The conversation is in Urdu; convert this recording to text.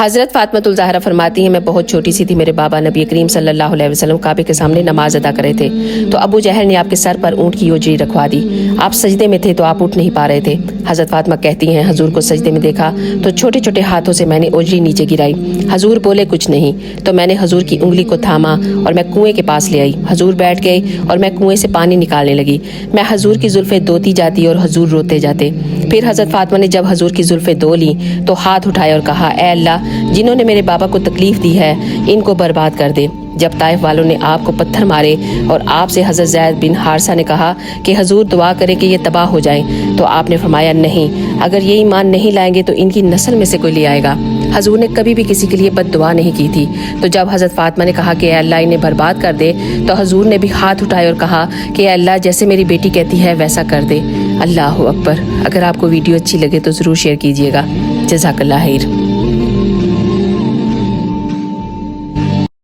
حضرت فاطمۃ الزہرا فرماتی ہیں میں بہت چھوٹی سی تھی، میرے بابا نبی کریم صلی اللہ علیہ وسلم کعبے کے سامنے نماز ادا کر رہے تھے تو ابو جہل نے آپ کے سر پر اونٹ کی اوجری رکھوا دی۔ آپ سجدے میں تھے تو آپ اٹھ نہیں پا رہے تھے۔ حضرت فاطمہ کہتی ہیں حضور کو سجدے میں دیکھا تو چھوٹے چھوٹے ہاتھوں سے میں نے اوجری نیچے گرائی، حضور بولے کچھ نہیں تو میں نے حضور کی انگلی کو تھاما اور میں کنویں کے پاس لے آئی، حضور بیٹھ گئے اور میں کنویں سے پانی نکالنے لگی، میں حضور کی زلفیں دوتی جاتی اور حضور روتے جاتے۔ پھر حضرت فاطمہ نے جب حضور کی زلفیں دو لیں تو ہاتھ اٹھائے اور کہا اے اللہ جنہوں نے میرے بابا کو تکلیف دی ہے ان کو برباد کر دے۔ جب طائف والوں نے آپ کو پتھر مارے اور آپ سے حضرت زید بن حارثہ نے کہا کہ حضور دعا کریں کہ یہ تباہ ہو جائیں تو آپ نے فرمایا نہیں، اگر یہ ایمان نہیں لائیں گے تو ان کی نسل میں سے کوئی لے آئے گا۔ حضور نے کبھی بھی کسی کے لیے بد دعا نہیں کی تھی۔ تو جب حضرت فاطمہ نے کہا کہ اے اللہ انہیں برباد کر دے تو حضور نے بھی ہاتھ اٹھائے اور کہا کہ اے اللہ جیسے میری بیٹی کہتی ہے ویسا کر دے۔ اللہ اکبر۔ اگر آپ کو ویڈیو اچھی لگے تو ضرور شیئر کیجیے گا۔ جزاک اللہ خیر۔